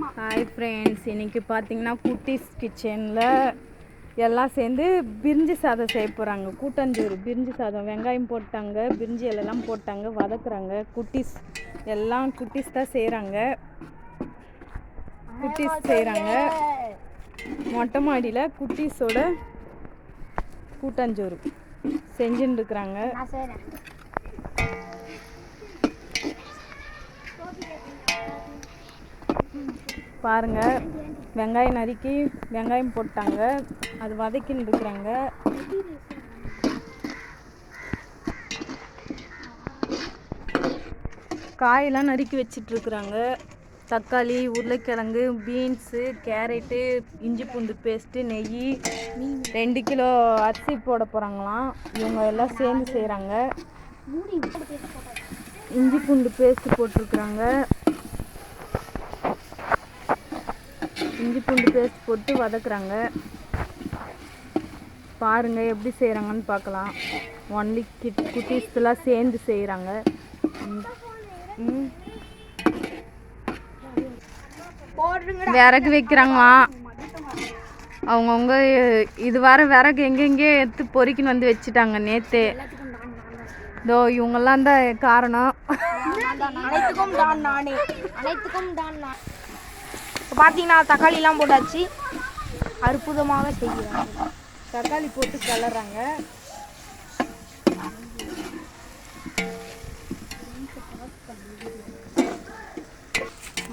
Hi friends, இன்றைக்கி பார்த்தீங்கன்னா குட்டீஸ் கிச்சனில் எல்லாம் சேர்ந்து பிரிஞ்சி சாதம் செய்ய போகிறாங்க. கூட்டாஞ்சோறு பிரிஞ்சி சாதம், வெங்காயம் போட்டாங்க, பிரிஞ்சி எல்லாம் போட்டாங்க, வதக்குறாங்க. எல்லாம் குட்டீஸ் தான் செய்கிறாங்க. மொட்டை மாடியில் குட்டீஸோட கூட்டாஞ்சோறு செஞ்சுட்டு இருக்கிறாங்க. பாருங்க, வெங்காயம் நறுக்கி வெங்காயம் போட்டாங்க, அது வதக்கின்னு இருக்கிறாங்க. காயெல்லாம் நறுக்கி வச்சிட்டு இருக்கிறாங்க. தக்காளி, உருளைக்கிழங்கு, பீன்ஸு, கேரட்டு, இஞ்சி பூண்டு பேஸ்ட்டு, நெய், 2 கிலோ அரிசி போட போகிறாங்களாம். இவங்க எல்லாம் சேர்ந்து செய்கிறாங்க. இஞ்சி பூண்டு பேஸ்ட்டு போட்டிருக்குறாங்க. இஞ்சி பூண்டு பேஸ்ட் போட்டு வதக்குறாங்க. பாருங்கள் எப்படி செய்கிறாங்கன்னு பார்க்கலாம். ஒன்லி குட்டீஸ்லாம் சேர்ந்து செய்கிறாங்க. விறகு வைக்கிறாங்களாம். அவங்கவுங்க இது வர விறகு எங்கெங்கே எடுத்து பொறிக்கின்னு வந்து வச்சுட்டாங்க நேற்றே. இதோ இவங்கெல்லாம் தான் காரணம். அனைத்துக்கும் தான் நானே. இப்போ பார்த்தீங்கன்னா தக்காளிலாம் போட்டாச்சு. அற்புதமாக செய்கிறாங்க. தக்காளி போட்டு கலர்றாங்க.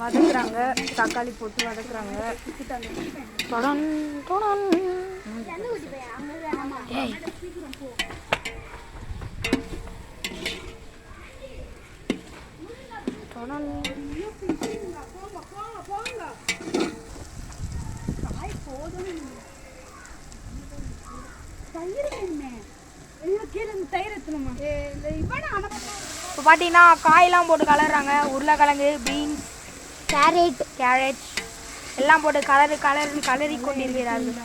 வதக்குறாங்க. தக்காளி போட்டு வதக்குறாங்க. இப்போ பார்த்தீங்கன்னா காயெல்லாம் போட்டு கலர்றாங்க. உருளைக்கிழங்கு, பீன்ஸ், கேரட் எல்லாம் போட்டு கலரி கொண்டிருக்கிறார்கள்.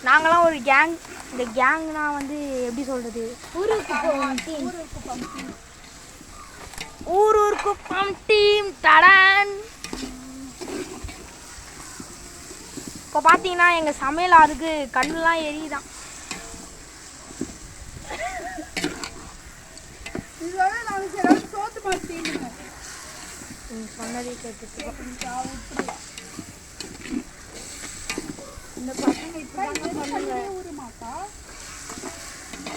நாங்களாம் ஒரு கேங். இந்த கேங்னா வந்து எப்படி சொல்கிறது, ஊருக்கு டீம் தடான். இப்போ பார்த்தீங்கன்னா எங்கள் சமையல் ஆறுக்கு கண்ணுலாம் எரியுதான். சொன்னதே கேட்டு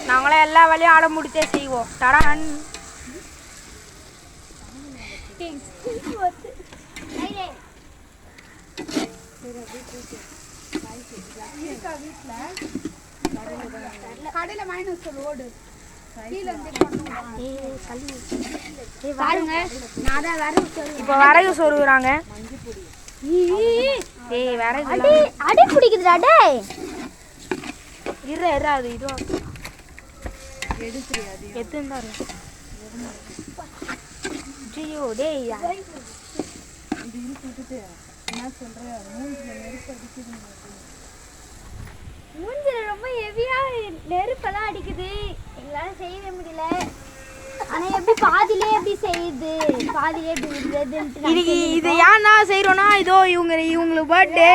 நாங்களே எல்லா வேலையும் ஆட முடித்தே செய்வோம். தடான். இப்போ விறகு சொருகுறாங்க. அடி பிடிக்குதுடா. டேய் இரு அது இதுவா எத்துந்தா ஜியோ. டேய் மூஞ்சில ரொம்ப ஹெவியா நெருப்பெல்லாம் அடிக்குது. எங்களால செய்யவே முடியல. ஆனா எப்படி பாதியிலே எப்படி செய்யுது, பாதியிலே எப்படி விடுறதுன்ட்டு. இன்னைக்கு இது ஏன்னா செய்யறோம்னா, இதோ இவங்களுக்கு பர்த்டே.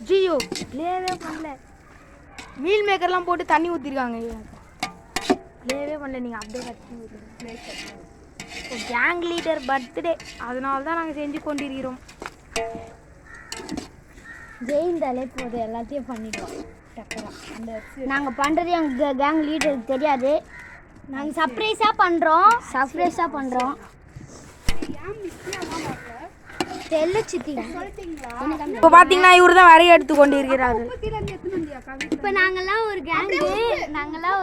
ஜியோ லேவே பண்ணல. மீல் மேக்கர்லாம் போட்டு தண்ணி ஊற்றிருக்காங்க. லேவே பண்ணல. நீங்கள் அப்படியே கட்டி ஊற்றுங்க. கேங் லீடர் பர்த்டே, அதனால தான் நாங்கள் செஞ்சு கொண்டிருக்கிறோம். ஜெயிந்தாலே போதும், எல்லாத்தையும் பண்ணிடுவோம். நாங்கள் பண்ணுறது எங்கள் கேங் லீடருக்கு தெரியாது. நாங்கள் சர்ப்ரைஸாக பண்ணுறோம். இப்போ பார்த்தீங்கன்னா இவர் தான் வரைய எடுத்து கொண்டு இருக்கிறாரு. இப்போ நாங்கள்லாம் ஒரு கேங்கு. நாங்களாம்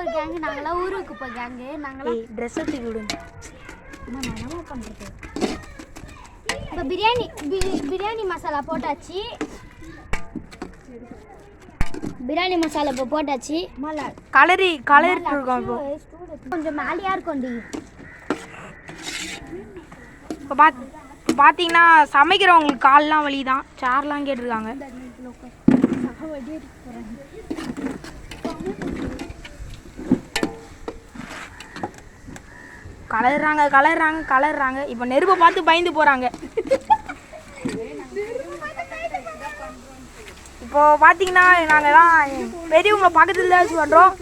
ஊருக்கு இப்போ கேங்கு. நாங்களாம் ட்ரெஸ் எடுத்து விடுங்க. நல்லா பண்ணுறது. இப்போ பிரியாணி மசாலா போட்டாச்சு. இப்போ போட்டாச்சு. கலரி இருக்கோம். இப்போ கொஞ்சம் மேலேயா இருக்கும். இப்போ பார்த்தீங்கன்னா சமைக்கிறவங்களுக்கு கால்லாம் வலி தான். சேர்லாம் கேட்டிருக்காங்க. கலர்றாங்க. இப்போ நெருப்பை பார்த்து பயந்து போகிறாங்க. இப்போ பார்த்தீங்கன்னா நாங்கள் தான் பெரியவங்களை பக்கத்தில் தான் பண்ணுறோம்.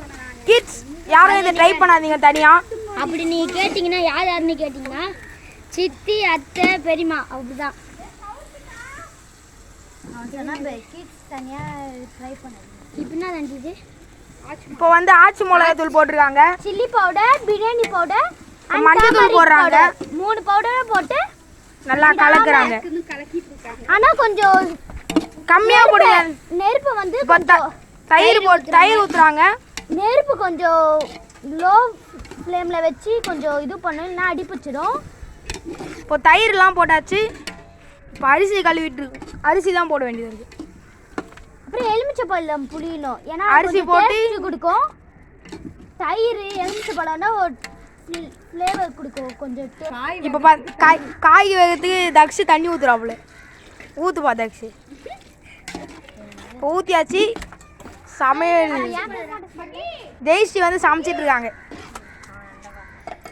கிட்ஸ் யாரும் இதை ட்ரை பண்ணாதீங்க தனியாக. அப்படி நீங்கள் கேட்டிங்கன்னா யாருன்னு கேட்டிங்கன்னா சித்தி, அத்தை, பெரியம்மா அப்படிதான். கிட்ஸ் தனியாக ட்ரை பண்ணாதீங்க. இப்போ என்ன தண்டிது? இப்போ வந்து ஆச்சி மிளகாத்தூள் போட்டிருக்காங்க, சில்லி பவுடர், பிரியாணி பவுடர், மஞ்சள் தூள் போடுறாங்க. 3 பவுடரை போட்டு நல்லா கலக்குறாங்க. ஆனால் கொஞ்சம் கம்மியாக போடுங்க. நெருப்பு வந்து இப்போ தயிர் ஊற்றுறாங்க. நெருப்பு கொஞ்சம் லோ ஃப்ளேமில் வச்சு கொஞ்சம் இது பண்ணணும், இல்லைன்னா அடிப்பிச்சிடும். இப்போ தயிர்லாம் போட்டாச்சு. இப்போ அரிசி கழுவிட்டு அரிசி தான் போட வேண்டியது இருக்குது. அப்புறம் எலுமிச்சை பழம் புளியணும், ஏன்னா அரிசி போட்டு கொடுக்கும். தயிர் எலுமிச்சை பழம்னா ஒரு ஃப்ளேவர் கொடுக்கும் கொஞ்சம். இப்போ காய் வேகிறதுக்கு தக்ஷு தண்ணி ஊற்றுறாப்புல. ஊற்றுப்பா தக்ஷு. இப்போ ஊற்றியாச்சு. சமையல் ஜெயஸ்ரீ வந்து சமைச்சிட்டு இருக்காங்க.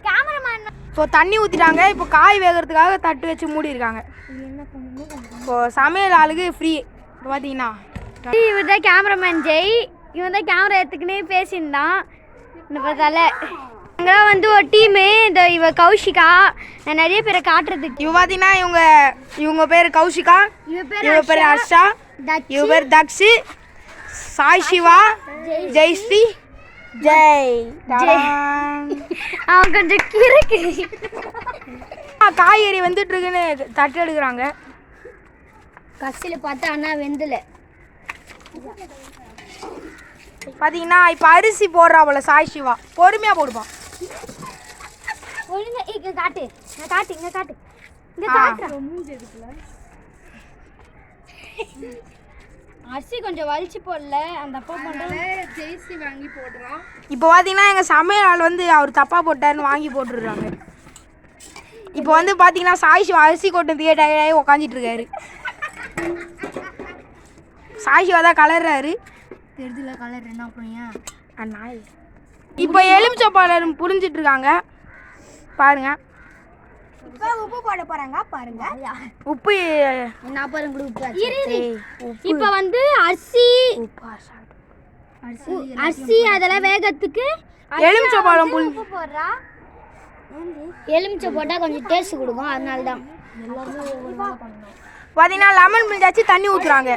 கேமராமேன் இப்போ தண்ணி ஊற்றிட்டாங்க. இப்போ காய் வேகிறதுக்காக தட்டு வச்சு மூடி இருக்காங்க. இப்போ சமையல் ஆளுக்கு ஃப்ரீ. இப்போ பார்த்தீங்கன்னா இவர் தான் கேமராமேன் ஜெய். இவன் தான் கேமரா எடுத்துக்கினே பேசியிருந்தான். இந்த பார்த்தால அங்கெல்லாம் வந்து ஒரு டீமு. இந்த இவ கௌஷிகா. நான் நிறைய பேரை காட்டுறதுக்கு. இவ பார்த்தீங்கன்னா இவங்க பேர் கௌஷிகா, இவ பேர் ஹர்ஷா, இவ பேர் தக்ஷு, சாய் சிவா, ஜெயஸ்ரீ, ஜெய். அவன் கொஞ்சம் கிறுக்கு. காய்கறி வந்துட்டு இருக்குன்னு தட்டு எடுக்கிறாங்க. கசில பார்த்தா அண்ணா வெந்தல. பார்த்தீங்கன்னா இப்போ அரிசி போடுறாப்புல சாய் சிவா. பொறுமையாக போடுப்பான். ஒழுங்கா இங்க காட்டு. நான் காட்டு, இங்க காட்டு. இங்க காட்டுறேன். அரிசி கொஞ்சம் வலிச்சு போடல. அந்த அப்பா பண்றது ஜெய்சி வாங்கி போடுறான். இப்போ பார்த்தீங்கன்னா எங்கள் சமையல் ஆள் வந்து அவர் தப்பாக போட்டாருன்னு வாங்கி போட்டுருக்காங்க. இப்போ வந்து பார்த்தீங்கன்னா சாய் சிவா அரிசி கொட்டதுக்கே டயர்டாகி உக்காந்துட்டு இருக்காரு. சாய் சிவா தான் கலர்றாரு. தெரிஞ்சல கலர் என்ன பண்ணுங்க அண்ணா. இப்போ எலுமிச்சப்பழம் புரிஞ்சிட்டு இருக்காங்க பாருங்க. உப்பு போட போறாங்க பாருங்க. உப்பு என்ன பாருங்க உப்பு. இப்போ வந்து அரிசி அதெல்லாம் வேகத்துக்கு எலுமிச்சப்பழம் உப்பு போடுறா. எலுமிச்சை போட்டா கொஞ்சம் டேஸ்ட் கொடுக்கும், அதனால தான். பார்த்தீங்கன்னா லெமன் பிழிஞ்சாச்சு தண்ணி ஊற்றுறாங்க.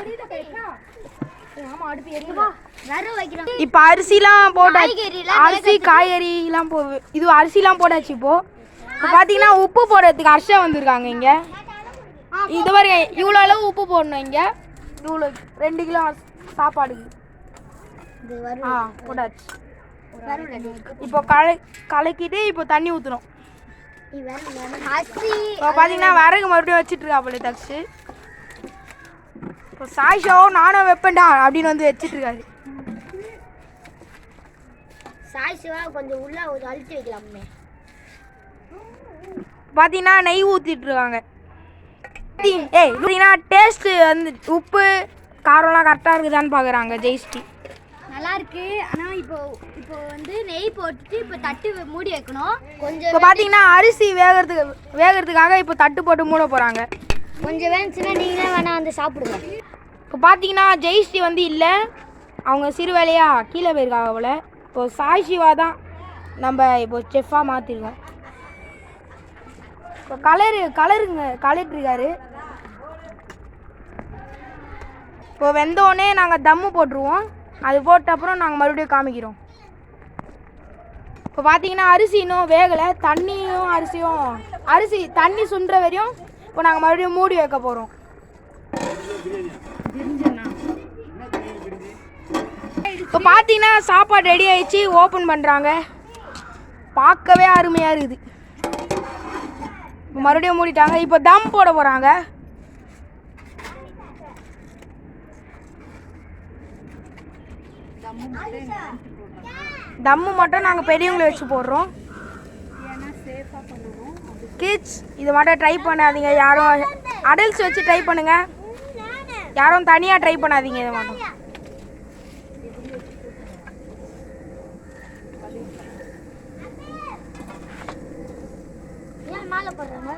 இப்போ அரிசிலாம் போட்டாச்சு. அரிசி காய்கறிலாம் இது அரிசிலாம் போட்டாச்சு. இப்போ பார்த்தீங்கன்னா உப்பு போடுறதுக்கு ஹர்ஷா வந்திருக்காங்க இங்கே. இது பாருங்க, இவ்வளோ அளவு உப்பு போடணும். இங்கே இவ்வளோ 2 கிலோ சாப்பாடுக்கு போட்டாச்சு. இப்போ கலக்கிட்டு இப்போ தண்ணி ஊற்றுறோம். இப்போ பார்த்தீங்கன்னா விறகு மறுபடியும் வச்சுட்டு இருக்காப்புல தக்ஷு. இப்போ சாய்ஷாவோ நானும் வைப்பேன்டா அப்படின்னு வந்து வச்சுட்டு இருக்காரு. சாய்ஷிவா கொஞ்சம் உள்ள அழுத்தி வைக்கலாமே. பார்த்தீங்கன்னா நெய் ஊற்றிட்டு இருக்காங்க. பார்த்தீங்கன்னா டேஸ்ட்டு வந்து உப்பு காரம்லாம் கரெக்டாக இருக்குதான்னு பார்க்குறாங்க ஜெயஸ்ரீ. நல்லா இருக்கு. ஆனால் இப்போ வந்து நெய் போட்டுட்டு இப்போ தட்டு மூடி வைக்கணும். கொஞ்சம் இப்போ பார்த்தீங்கன்னா அரிசி வேகிறதுக்காக இப்போ தட்டு போட்டு மூட போகிறாங்க. கொஞ்சம் வேணுச்சுன்னா நீங்களே வேணா வந்து சாப்பிடுங்க. இப்போ பார்த்தீங்கன்னா ஜெயஸ்ரீ வந்து இல்லை, அவங்க சிறு வேலையாக கீழே போயிருக்காங்க போல். இப்போ சாய் சிவா தான் நம்ம இப்போ செஃப்பாக மாற்றிருக்கோம். இப்போ கலரிட்டுருக்காரு. இப்போ வெந்தோடனே நாங்கள் தம்மு போட்டுருவோம். அது போட்ட அப்புறம் நாங்கள் மறுபடியும் காமிக்கிறோம். இப்போ பார்த்தீங்கன்னா அரிசி இன்னும் வேகலை. அரிசி தண்ணி சுண்டுற வரையும் இப்போ நாங்கள் மறுபடியும் மூடி வைக்க போகிறோம். இப்போ பார்த்தீங்கன்னா சாப்பாடு ரெடி ஆயிடுச்சு. ஓப்பன் பண்ணுறாங்க. பார்க்கவே அருமையாக இருக்குது. மறுபடியும் மூடிட்டாங்க. இப்போ தம் போட போகிறாங்க. தம்மு மட்டும் நாங்கள் பெரியவங்களை வச்சு போடுறோம். கிட்ஸ் இது மட்டும் ட்ரை பண்ணாதீங்க. யாரும் அடல்ட்ஸ் வச்சு ட்ரை பண்ணுங்க. யாரும் தனியாக ட்ரை பண்ணாதீங்க. இது மட்டும் மேலே போடுறாங்க.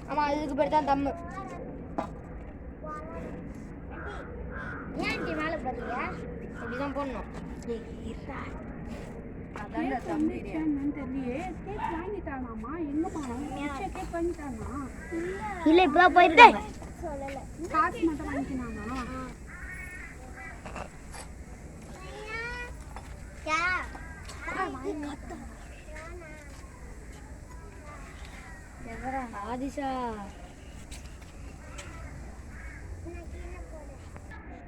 ஆமாம், இதுக்கு பேர் தான் தம்மு. ஏன் மேலே போடுறீங்க? இப்படிதான் போடணும். இல்லை, இப்பதான் போயிருக்காங்க. காசு மட்டும் வாங்கிக்கலாமா? ஆதிஷா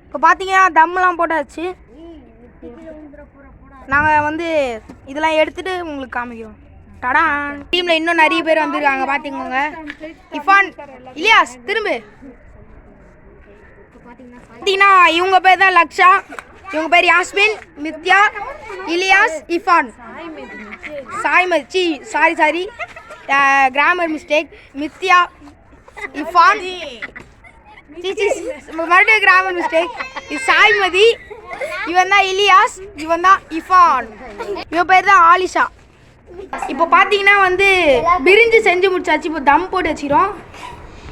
இப்போ பார்த்தீங்கன்னா தம்மெல்லாம் போட்டாச்சு. நாங்கள் வந்து இதெல்லாம் எடுத்துட்டு உங்களுக்கு காமிக்கிறோம். டடா, டீமில் இன்னும் நிறைய பேர் வந்திருக்காங்க பார்த்துக்கோங்க. இஃபான், இலியாஸ், திரும்ப பார்த்தீங்கன்னா இவங்க பேர் தான் லக்ஷா, இவங்க பேர் யாஸ்மின், மித்யா, இலியாஸ், இஃபான், சாய்மதி, சாரி கிராமர் மிஸ்டேக், மித்யா, இஃபான், மறுபடியும் கிராமர் மிஸ்டேக், இது சாய்மதி, இவன் தான் இலியாஸ், இவன் தான் இஃபான், இவன் பேர் தான் ஆலிஷா. இப்போ பார்த்தீங்கன்னா வந்து பிரிஞ்சு செஞ்சு முடிச்சாச்சு. இப்போ தம் போட்டு வச்சுக்கிறோம்.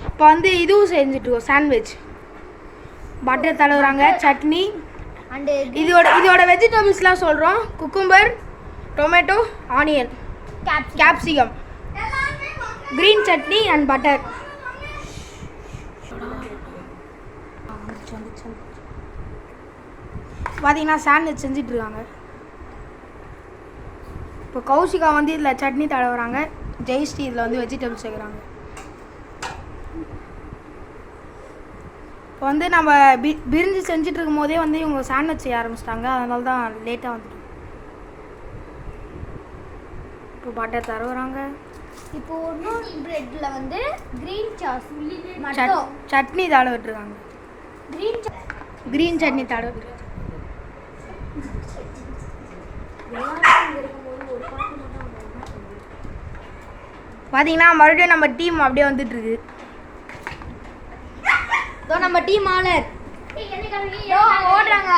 இப்போ வந்து இதுவும் செஞ்சுட்டுருக்கோம், சாண்ட்விச். பட்டர் தடவுறாங்க, சட்னி, அண்டு இதோட வெஜிடபிள்ஸ்லாம் சொல்கிறோம். Cucumber, tomato, onion, capsicum, green chutney and butter. பார்த்தீங்கன்னா சாண்ட்விச் செஞ்சிட்ருக்காங்க. இப்போ கௌஷிகா வந்து இதில் சட்னி தடவுறாங்க, ஜெயஸ்ரீ இதில் வந்து வெஜிடபிள்ஸ் சேர்க்குறாங்க. இப்போ வந்து நம்ம பிரிஞ்சு செஞ்சுட்டு இருக்கும் போதே வந்து இவங்க சாண்ட்விச் செய்ய ஆரம்பிச்சிட்டாங்க. அதனால தான் லேட்டாக வந்துட்டு. இப்போ பட்டர் தடவுறாங்க. இப்போ இன்னும் பிரெட்டில் வந்து க்ரீன் சாஸ் சட்னி தடவிட்டுருக்காங்க. க்ரீன் சட்னி தடவிட்டு பார்த்தீங்கன்னா மறுபடியும் நம்ம டீம் அப்படியே வந்துட்டுருக்கு. நம்ம டீம் ஆனர் ஓடுறாங்க.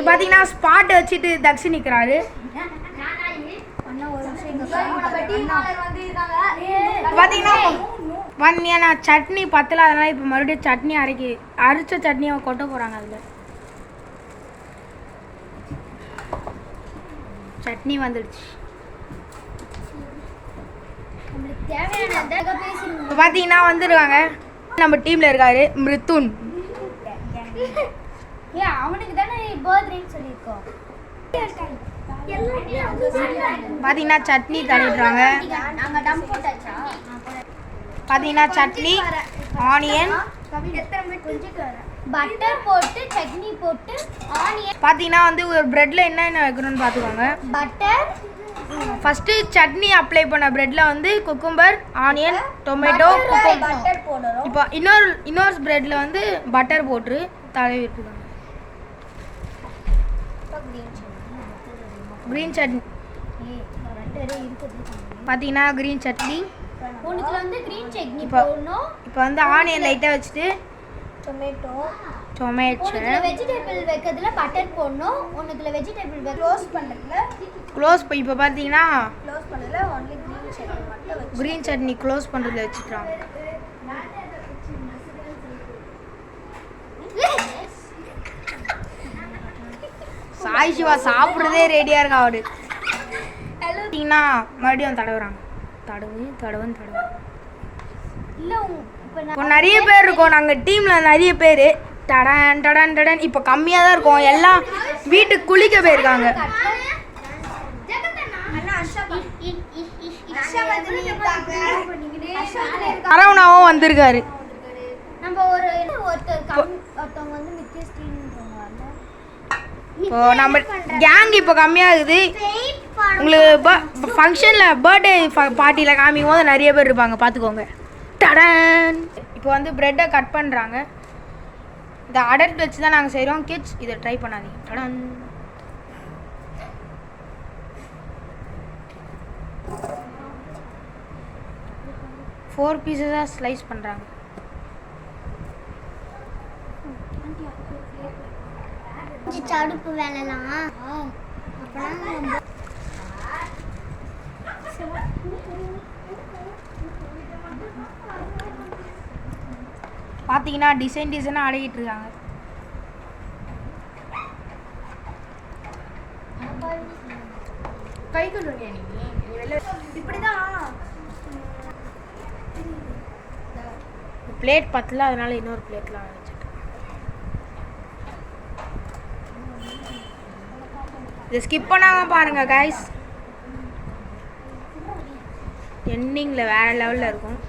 பார்த்தீங்கன்னா ஸ்பாட் வச்சுட்டு தக்ஷி நிற்கிறாரு. பார்த்தீங்கன்னா சட்னி பத்தல, அதனால இப்போ மறுபடியும் சட்னி அரைச்ச சட்னியை கொட்ட போகிறாங்க. அதில் சட்னி வந்துடுச்சு. இப்போ பார்த்தீங்கன்னா வந்துருக்காங்க. நம்ம டீமில் இருக்காரு மிருத்துன். அவனுக்கு தானே பர்த்டேன்னு சொல்லியிருக்கோம். பார்த்தீங்கன்னா சட்னி தடவிடுறாங்க. பார்த்தீங்கன்னா சட்னி, ஆனியன், பட்டர் போட்டு சட்னி போட்டு ஆனியன். பார்த்தீங்கன்னா வந்து ஒரு ப்ரெட்டில் என்னென்ன வைக்கணும்னு பார்த்துக்கோங்க. பட்டர் ஃபஸ்ட்டு சட்னி அப்ளை பண்ண ப்ரெட்டில் வந்து குக்கும்பர், ஆனியன், டொமேட்டோ, பட்டர் போடுறோம். இப்போ இன்னொரு ப்ரெட்டில் வந்து பட்டர் போட்டு தடவி விட்டுருக்காங்க. க்ரீன் சட்னி பார்த்தீங்கன்னா க்ரீன் சட்னி. உனக்கு வந்து க்ரீன் சட்னி இப்போ போடணும். இப்போ வந்து ஆனியன் லைட்டாக வச்சுட்டு டொமேட்டோ டொமேட்டோ வெஜிடபிள் வைக்கிறதுல பட்டர் போடணும். உனக்கு வெஜிடபிள் க்ளோஸ் பண்ணுறதுல இப்போ பார்த்தீங்கன்னா க்ளோஸ் பண்ணதுல ஒன்லி க்ரீன் சட்னி மட்டும் வச்சு க்ரீன் சட்னி க்ளோஸ் பண்ணுறதுல வச்சுக்கிறாங்க. சாய் சிவா சாப்பிட்றதே ரெடியாக இருக்கா அவரு. பார்த்தீங்கன்னா மறுபடியும் தடவுறாங்க. தடவுன்னு இல்லை. இப்போ நிறைய பேர் இருக்கோம். நாங்கள் டீமில் நிறைய பேர் டடன் டடன் டடன். இப்போ கம்மியாக தான் இருக்கோம். எல்லாம் வீட்டுக்கு குளிக்க போயிருக்காங்க. சரவணாவும் வந்திருக்காரு. நம்ம ஒருத்தவங்க வந்து இப்போ நம்ம கேங் இப்போ கம்மியாகுது. உங்களுக்கு ஃபங்க்ஷனில் பர்த்டே பார்ட்டியில் காமிக்கும் போது நிறைய பேர் இருப்பாங்க, பார்த்துக்கோங்க. டடன். இப்போ வந்து ப்ரெட்டை கட் பண்ணுறாங்க. இந்த அடல்ட் வச்சு தான் நாங்கள் செய்கிறோம். கிட்ஸ் இதை ட்ரை பண்ணாதீங்க. டடன். ஃபோர் பீஸஸாக ஸ்லைஸ் பண்ணுறாங்க. சடுப்பு வேலைலாம் பார்த்தீங்கன்னா டிசைனாக அடங்கிட்டு இருக்காங்க. கை கழுவுங்க இப்படிதான். பிளேட் பத்தல, அதனால இன்னொரு பிளேட்லாம் வச்சுட்டேன். இதை ஸ்கிப் பண்ணாம பாருங்க கைஸ். எண்டிங்கில் வேற லெவலில் இருக்கும்.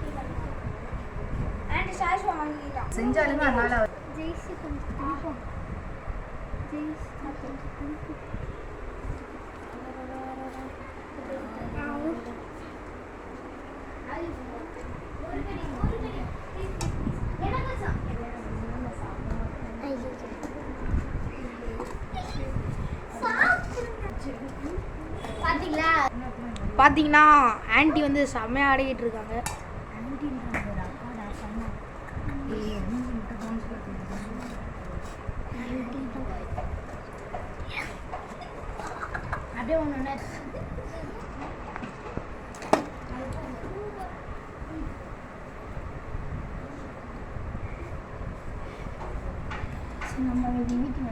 செஞ்சாலுமே அதனால பார்த்தீங்கன்னா ஆன்ட்டி வந்து செம்மையாக ஆடிக்கிட்டு இருக்காங்க. அப்படியே ஒன்று நம்ம வீட்டுக்கு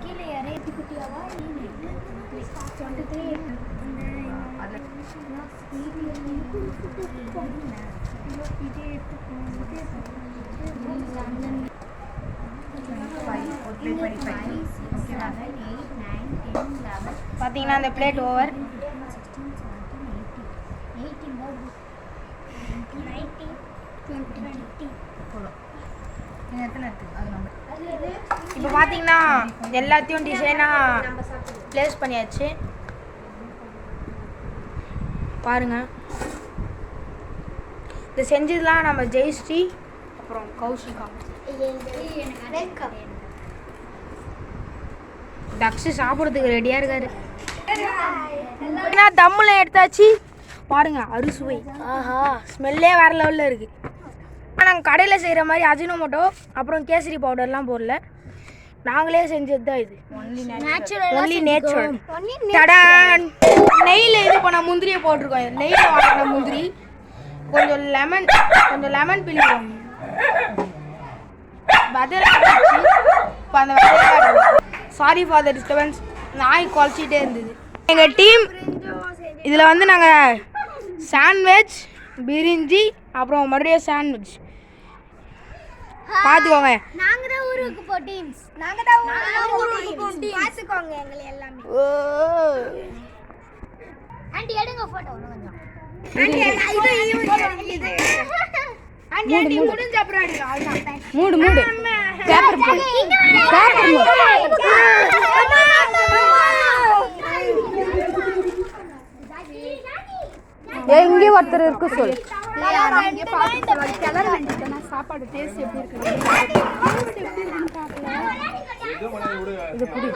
கீழே இறையத்தி குட்டியாவா பார்த்தீங்கன்னா அந்த பிளேட் ஓவர். இப்போ பார்த்தீங்கன்னா எல்லாத்தையும் டிசைனாக ப்ளேஸ் பண்ணியாச்சு. பாருங்க, இதை செஞ்சதுலாம் நம்ம ஜெயஸ்ரீ அப்புறம் கௌஷிகா. தக்ஷு சாப்பிட்றதுக்கு ரெடியாக இருக்காரு. தம்மில் எடுத்தாச்சு. பாருங்க அறுசுவை. ஆஹா, ஸ்மெல்லே வேறு லெவலில் இருக்குது. நாங்கள் கடையில் செய்கிற மாதிரி அஜினோமோட்டோ அப்புறம் கேசரி பவுடர்லாம் போடல, நாங்களே செஞ்சது தான் இது. Only natural. நெய்யில் இது பண்ண முந்திரியை போட்டிருக்கோம். நெய்யில் வாங்கின முந்திரி, கொஞ்சம் லெமன் பிழிவோம். இப்போ அந்த சாரி ஃபார் த டிஸ்டர்பன்ஸ், நாய் குழச்சிட்டே இருந்தது. எங்கள் டீம் இதில் வந்து நாங்கள் சாண்ட்விச், பிரிஞ்சி, அப்புறம் மறுபடியும் சாண்ட்விச் பார்த்துக்கோங்க. நாங்க தான் ஊருக்கு போ டீம்ஸ். நாங்க தான் ஊருக்கு போ டீம்ஸ். பாத்துக்கோங்க எங்களை எல்லாமே. ஆண்டி எடுங்க போட்டோ கொஞ்சம். ஆண்டி இது ஆண்டி முடிஞ்ச அப்புறம் எடுங்க. மூடு பேப்பர் போடு. எங்கே ஒருத்தர் இருக்கு சொல். சாப்பாடு டேஸ்ட் எப்படி இருக்கு? இது புடி.